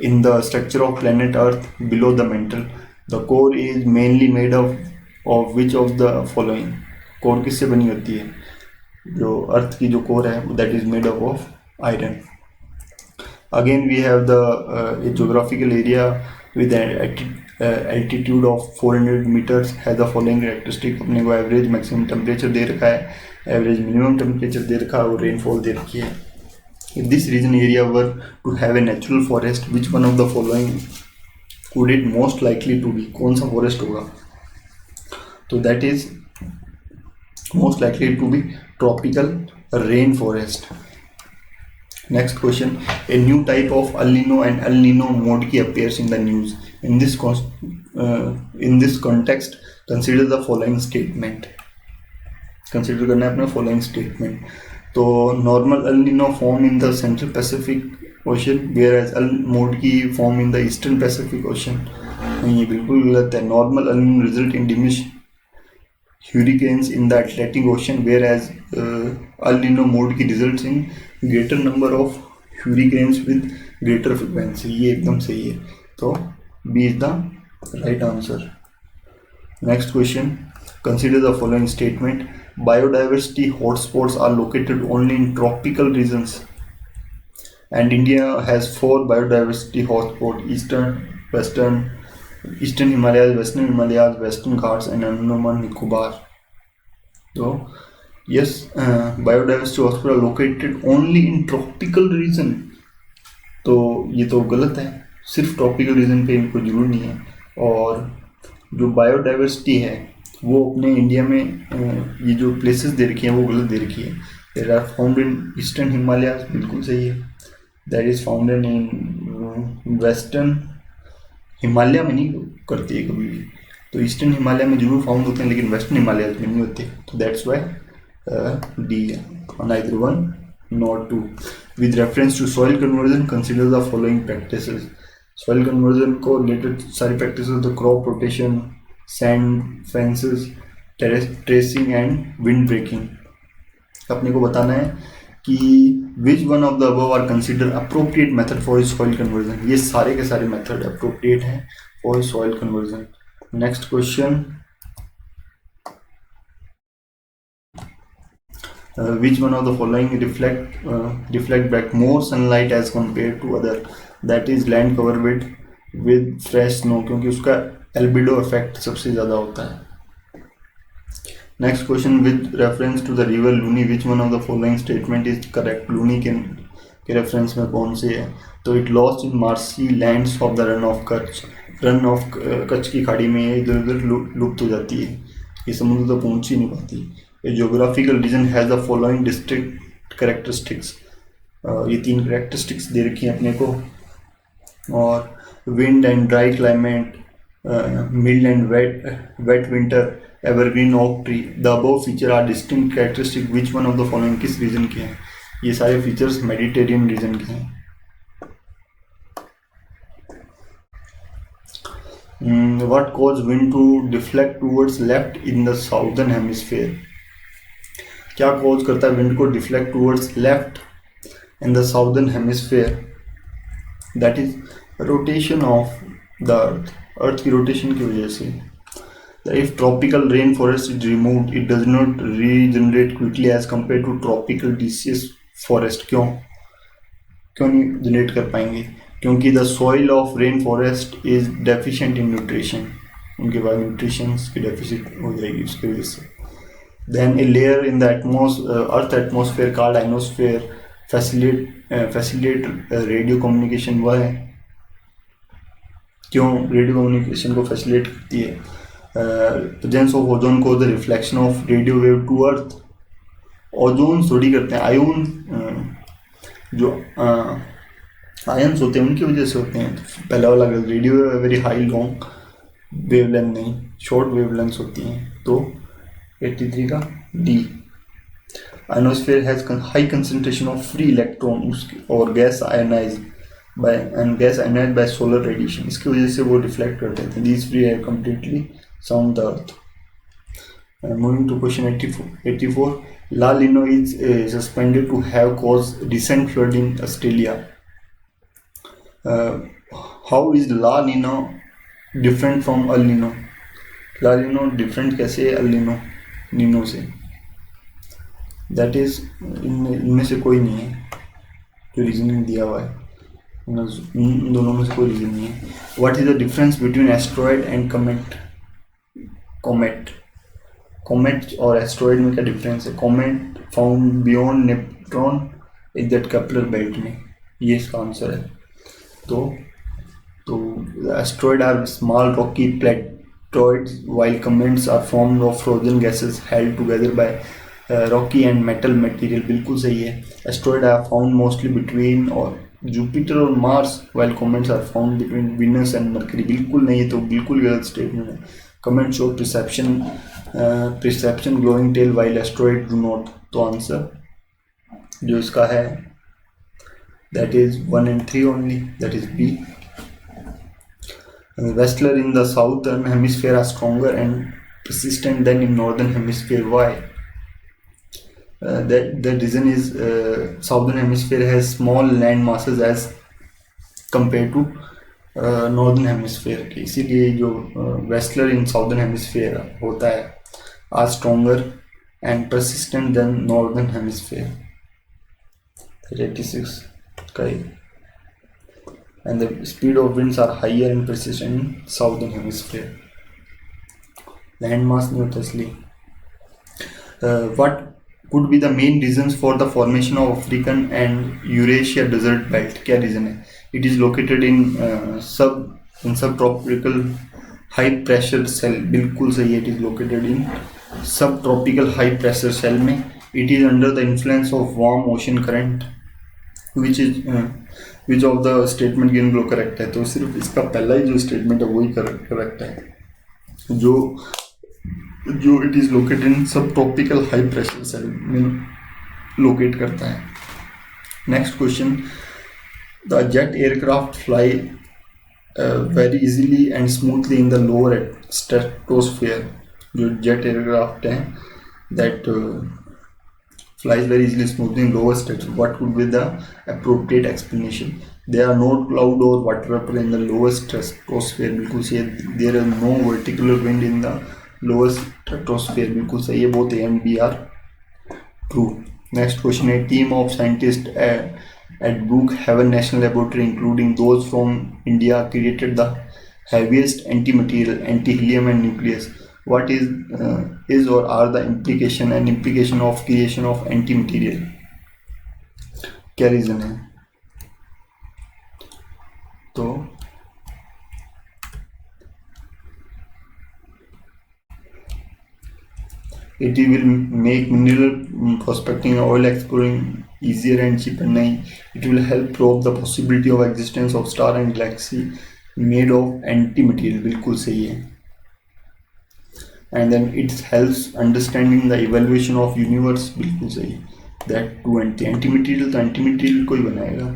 In the structure of planet earth below the mental, the core is mainly made of which of the following. Core किससे बनी होती है, जो अर्थ की जो कोर है that is made of iron. Again we have the a geographical area with an altitude of 400 meters has the following characteristic. अपने को एवरेज मैक्सिमम टेम्परेचर दे रखा है, एवरेज मिनिमम टेम्परेचर दे रखा है और रेनफॉल दे रखी है. If this region area were to have a natural forest, which one of the following would it most likely to be? कौन सा फॉरेस्ट होगा. तो that is most likely to be tropical rain forest. Next question. A new type of El Nino and El Nino mode appears in the news. In this context, consider the following statement. Consider करना है अपना following statement. तो normal El Nino form in the Central Pacific Ocean, whereas El mode form in the Eastern Pacific Ocean. नहीं, ये बिल्कुल गलत है. Normal El Nino result in diminished hurricanes in the Atlantic Ocean, whereas El Nino mode results in greater number of hurricanes with greater frequency. ये एकदम सही है. तो B is the right answer. Next question. Consider the following statement. Biodiversity hotspots are located only in tropical regions, and India has 4 biodiversity hotspots: Eastern Himalayas, Western Himalayas, Western Ghats, and Andaman Nicobar. So yes, biodiversity hotspots are located only in tropical region. तो ये तो गलत है. सिर्फ tropical region पे इनको जरूर नहीं है. और जो बायोडाइवर्सिटी है वो अपने इंडिया में ये जो प्लेसेस दे रखी हैं वो गलत दे रखी है. There are found in eastern Himalaya, बिल्कुल सही है. That is founded in western Himalaya में नहीं करती है कभी भी. तो ईस्टर्न हिमालय में जरूर फाउंड होते हैं लेकिन वेस्टर्न हिमालय में नहीं होते. तो दैट्स वाई डी है. Neither one not two. With reference to soil conversion consider the following practices. Soil conversion को रिलेटेड सारी practices, the crop rotation, sand fences, tracing and wind breaking. अपने को बताना है कि which one of the above are consider appropriate method for soil conversion. ये सारे के सारे मेथड अप्रोप्रिएट हैं for soil conversion. Next question, which one of the following reflect back more sunlight as compared to other. That is land cover with fresh snow, क्योंकि उसका albedo effect सबसे ज़्यादा होता है. Next question, with reference to the river Luni, which one of the following statement is correct. Luni के reference में कौन से है. तो it lost in marshy lands of the run of Kutch. Run of Kutch की खाड़ी में इधर उधर लुप्त हो जाती है, ये समुद्र तक पहुँच ही नहीं पाती. A geographical region has the following distinct characteristics. ये 3 characteristics दे रखी हैं अपने को. और wind and dry climate, mild and wet winter, evergreen oak tree. The above feature are distinct characteristics. Which one of the following किस region के हैं. ये सारे features Mediterranean region के हैं. What causes wind to deflect towards left in the southern hemisphere. क्या cause करता है विंड को deflect towards left in the southern hemisphere. That is rotation of the earth की रोटेशन की वजह से. If tropical rain forest is removed it does not regenerate quickly as compare to tropical deciduous forest. क्यों नहीं generate कर पाएंगे. क्योंकि the soil of rain forest is deficient in nutrition. उनके पास न्यूट्रिशन की डेफिसिट हो जाएगी उसकी वजह से. Then a layer in the earth atmosphere called ionosphere facilitate radio communication. वह है क्यों रेडियो कम्युनिकेशन को फैसिलिटेट करती है. प्रेजेंस ऑफ ओजोन को the reflection of radio wave to earth. Ozone थोड़ी करते हैं, आयोन जो आयन्स होते हैं उनकी वजह से होते हैं. पहला वाला radio very high long wavelength नहीं, शॉर्ट वेवलेंथ होती हैं. तो 83 का D. Ionosphere has high concentration of free electron और gas ionised by solar radiation. इसकी वजह से वो रिफ्लेक्ट करते हैं. दीज फ्री है completely sound the earth. Moving to question 84. La Niño is suspended to have cause recent flood in Australia. How is La Niño different from El Niño. La Niño different कैसे है El Nino से. That is इनमें से कोई नहीं है जो reason दिया हुआ है. इन दोनों में से कोई रीजन नहीं है. What is the difference between asteroid and comet और एस्ट्रॉयड में क्या डिफरेंस है. Comet found beyond Neptune in that Kepler belt में, ये इसका आंसर है. तो asteroid are small rocky planetoids, while comets are formed of frozen gases held together by rocky and metal material. बिल्कुल सही है. Asteroids are found mostly between Jupiter और Mars, while comets are found between Venus and Mercury. बिल्कुल नहीं है, तो बिल्कुल गलत स्टेटमेंट है. Comets show perception glowing tail while asteroids do not. तो आंसर जो इसका है that is 1 and 3 only, that is B. Wrestlers in the southern hemisphere are stronger and persistent than in northern hemisphere. Why? The reason is southern hemisphere has small land masses as compared to northern hemisphere. इसीलिए जो wrestler in southern hemisphere होता है are stronger and persistent than northern hemisphere. 86 का. And the speed of winds are higher and persistent in southern hemisphere. Land mass नहीं होता इसलिए. What could be the main reasons for the formation of African and Eurasia desert belt? क्या reason है? It is located in subtropical high pressure cell, बिल्कुल सही है, it is located in subtropical high pressure cell में. It is under the influence of warm ocean current. Which of the statement given below correct है. तो सिर्फ इसका पहला ही जो स्टेटमेंट है वही करेक्ट है, जो it is located in subtropical high pressure cell में लोकेट करता है. Next question, the jet aircraft fly very easily and smoothly in the lower stratosphere. जो जेट एयरक्राफ्ट है that flies very easily smoothly in lower stratosphere. What would be the appropriate explanation? There are no cloud or water vapor in the lower stratosphere. बिल्कुल सही है. There is no vertical wind in the lower stratosphere. बिल्कुल सही है. Both A and B are true. Next question, a team of scientists at Brookhaven National Laboratory, including those from India, created the heaviest antimaterial, anti-helium and nucleus. What is or are the implication of creation of antimaterial? क्या reason है? तो it will make mineral prospecting and oil exploring easier and cheaper. नहीं, it will help prove the possibility of existence of star and galaxy made of antimaterial. बिल्कुल सही है. And then it helps understanding the evaluation of universe. बिल्कुल सही. That to antimaterial, तो antimaterial को ही बनाएगा.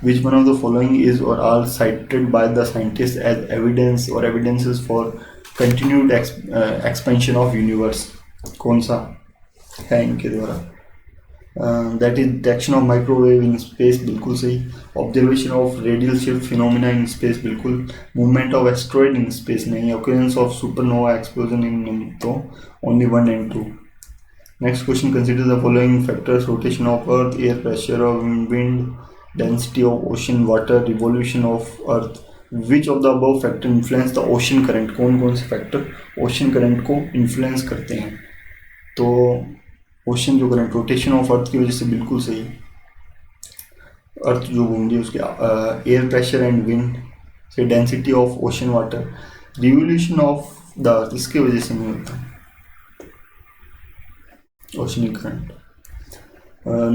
Which one of the following is or are cited by the scientists as evidence or evidences for continued expansion of universe? कौन सा है इनके द्वारा? That is detection of microwave in space. बिल्कुल सही. Observation of radial shift phenomena in space. बिल्कुल. Movement of asteroid in space. नहीं. Occurrence of supernova explosion in तो only 1 and 2. Next question, consider the following factors: rotation of Earth, air pressure of wind, density of ocean water, revolution of Earth. Which of the above factor influence the ocean current? कौन कौन से factor ocean current को influence करते हैं? तो ocean जो current rotation of अर्थ की वजह से बिल्कुल सही. अर्थ जो घूम रही है उसके एयर प्रेशर एंड विंड से, density of ocean water, revolution of the अर्थ इसके वजह से नहीं होता oceanic current.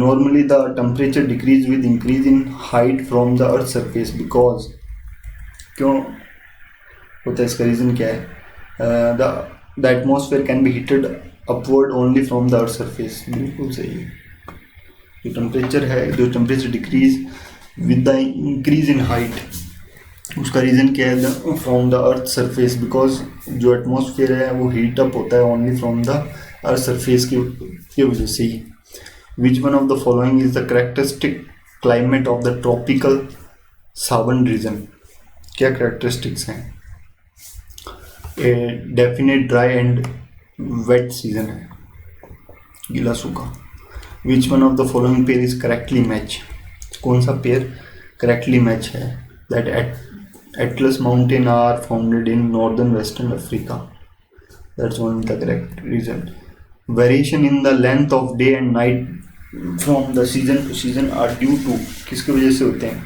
Normally the temperature decrease with increase in height from the earth surface. Because क्यों होता है, इसका रीज़न क्या है? The atmosphere can be heated upward only from the earth surface. बिल्कुल सही है. जो temperature decrease with the increase in height, उसका रीज़न क्या है? From the earth surface. Because जो एटमॉस्फेयर है वो हीट अप होता है only from the earth surface की वजह से ही. Which one of the following is the characteristic climate of the tropical savanna region? क्या करेक्टरिस्टिक्स हैं? A definite dry and wet season है, गीला सूखा. Which one of the following pair is correctly match? कौन सा पेयर करेक्टली मैच है? That Atlas mountain are founded in northern western Africa. That's one the correct region. Variation in the length of day and night from the season to season are due to, किसकी वजह से होते हैं?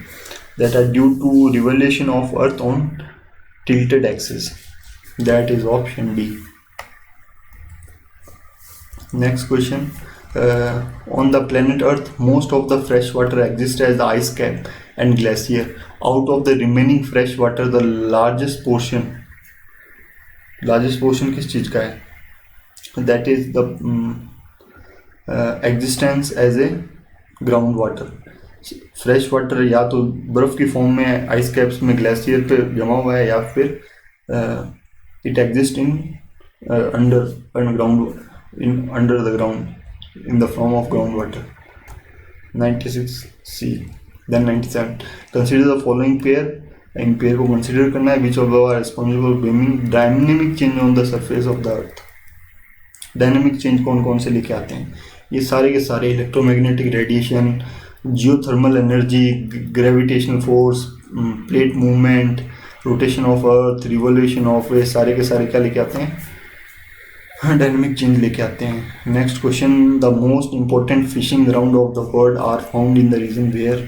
That are due to revolution of earth on tilted axis. That is option D. Next question, on the planet Earth, most of the fresh water exists as the ice cap and glacier. Out of the remaining fresh water, the largest portion किस चीज़ का है? That is the existence as a ground water. Fresh water या तो बर्फ़ की form में ice caps में glacier पे जमा हुआ है, या फिर it exist in under the ground in the form of groundwater. 96C. Then 97. Consider the following pair. इन पेयर को कंसिडर करना है. Which of the are responsible for dynamic change on the surface of the earth? Dynamic change कौन कौन से लेके आते हैं? ये सारे के सारे electromagnetic radiation, geothermal energy, gravitational force, plate movement, rotation of earth, revolution of, ये सारे के सारे क्या लेके आते हैं? डायनेमिक चेंज लेके आते हैं. Next question, the most important fishing ground of the world are found in the region where?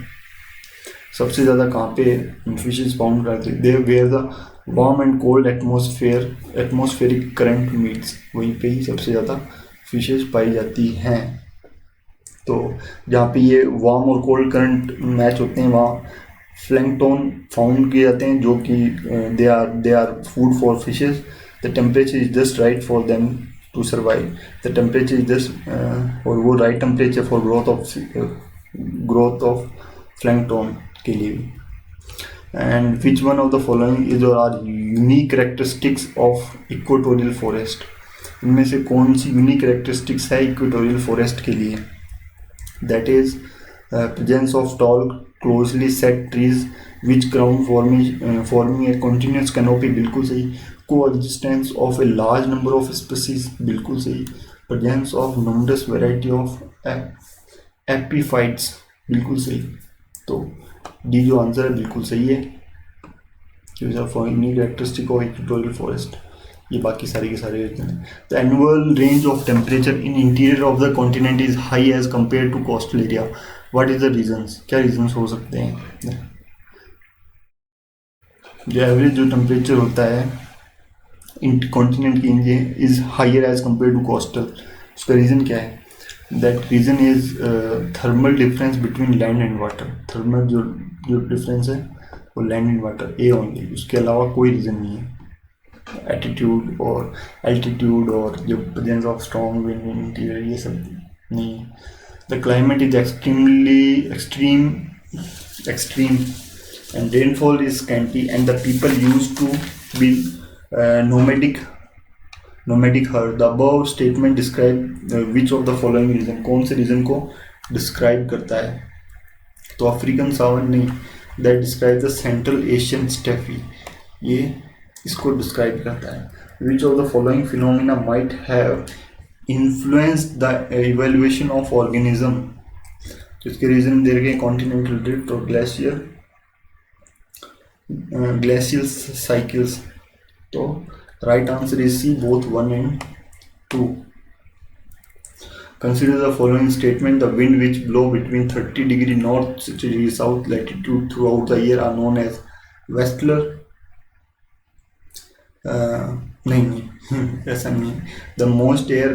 सबसे ज़्यादा कहाँ पे फिशेज फाउंड करते हैं? Where the warm and cold atmospheric current meets, वहीं पे ही सबसे ज़्यादा फिशेस पाई जाती हैं। तो जहाँ पे ये वार्म और कोल्ड करंट मैच होते हैं वहाँ प्लैंकटन फाउंड किए जाते हैं, जो कि they are food for fishes. The temperature is just right for them to survive. The temperature is just, और वो right temperature for growth of plankton के लिए भी। And which one of the following is or are unique characteristics of equatorial forest? इनमें से कौन सी unique characteristics है equatorial forest के लिए? That is presence of tall closely set trees which crown forming a continuous canopy, बिल्कुल सही। coexistence of a large number of species, बिल्कुल सही। presence of numerous variety of epiphytes, बिल्कुल सही। तो डी जो आंसर है बिल्कुल सही है। कैरेक्टरिस्टिक ऑफ इक्वेटोरियल फॉरेस्ट, ये बाकी सारे के सारे रहते हैं। The annual range of temperature in interior of the continent is high as compare to coastal area. What is the reasons? क्या रीजंस हो सकते हैं? जो एवरेज जो टेम्परेचर होता है इन कॉन्टिनेंट की India is higher as compare to coastal, उसका रीज़न क्या है? That reason is thermal difference between land and water. Thermal जो डिफरेंस है वो land and water, A only, उसके अलावा कोई रीज़न नहीं है। एटीट्यूड और एल्टीट्यूड और जो presence of strong wind in interior, ये सब नहीं है। The climate is extreme and rainfall is scanty and the people used to be nomadic herd. The above statement describe which of the following reason? कौन से reason को describe करता है? तो अफ्रीकन सावन नहीं, that describe the Central Asian steppe, ये इसको describe करता है। Which of the following phenomena might have influenced the evaluation of organism? तो इसके रीजन दे रखे कॉन्टिनेंटल ड्रिफ्ट और glacial cycles। तो right answer is C, both 1 and 2. Consider the following statement: the wind which blow between 30° north, 60° south latitude throughout the year are known as westerler. नहीं ऐसा नहीं है। The most air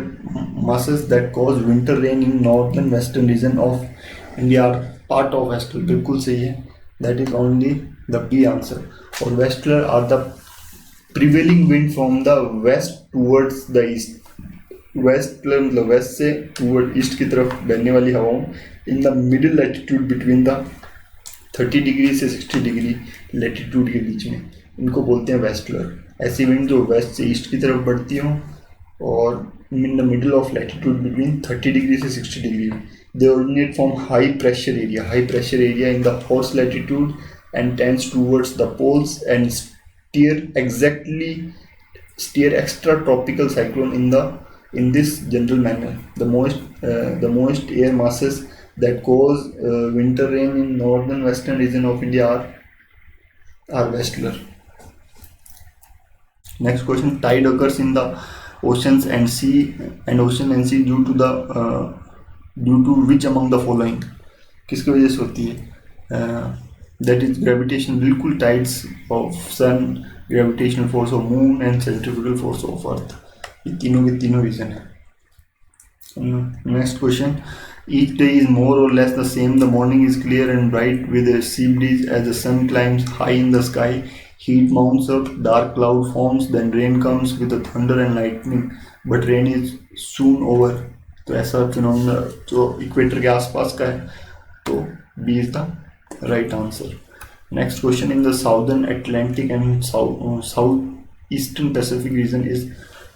masses that cause winter rain in northern western region of India are part of westerler, बिल्कुल सही है। That is only the B answer। और westerler are the prevailing wind from the west towards the east। वेस्टलर मतलब waste से toward east की तरफ बहने वाली हवाओं in the middle latitude between the 30° से 60° लैटिट्यूड के बीच में, इनको बोलते हैं वेस्टलर। ऐसी विंड जो वेस्ट से ईस्ट की तरफ बढ़ती हों और in the middle of latitude between 30° से 60°। They originate from high pressure area in the horse latitude and tends towards the poles and steer extra tropical cyclone in this general manner. The moist air masses that cause winter rain in northern western region of India are westerler. Next question: tide occurs in the oceans and sea due to which among the following? किसकी वजह से होती है? That is gravitation, बिल्कुल tides of sun, gravitational force of moon and centrifugal force of earth, ये तीनों के तीनों रीजन है। Next question: each day is more or less the same. The morning is clear and bright with a sea breeze. As the sun climbs high in the sky, heat mounts up, dark cloud forms, then rain comes with a thunder and lightning, but rain is soon over. तो ऐसा phenomena जो equator के आसपास का है, तो B is the right answer. Next question: in the southern Atlantic and southeastern Pacific region is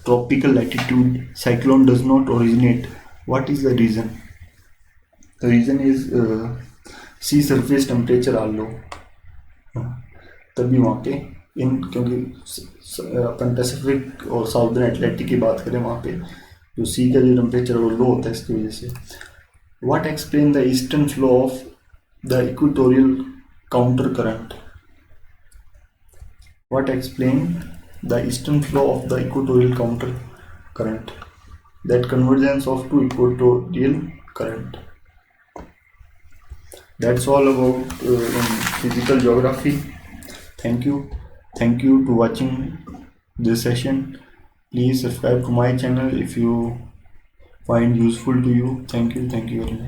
tropical latitude. Cyclone does not originate. What is the reason? The reason is sea surface temperature are low. तभी वहाँ पे क्योंकि अपन Pacific और southern Atlantic की बात करें, वहाँ पे जो सी का जो टेम्परेचर वो लो होता है, इसकी वजह से। What explain the eastern flow of the equatorial counter current? What explain the eastern flow of the equatorial counter current? That convergence of two equatorial current. That's all about in physical geography. Thank you. Thank you to watching this session. Please subscribe to my channel if you find useful to you. Thank you very much.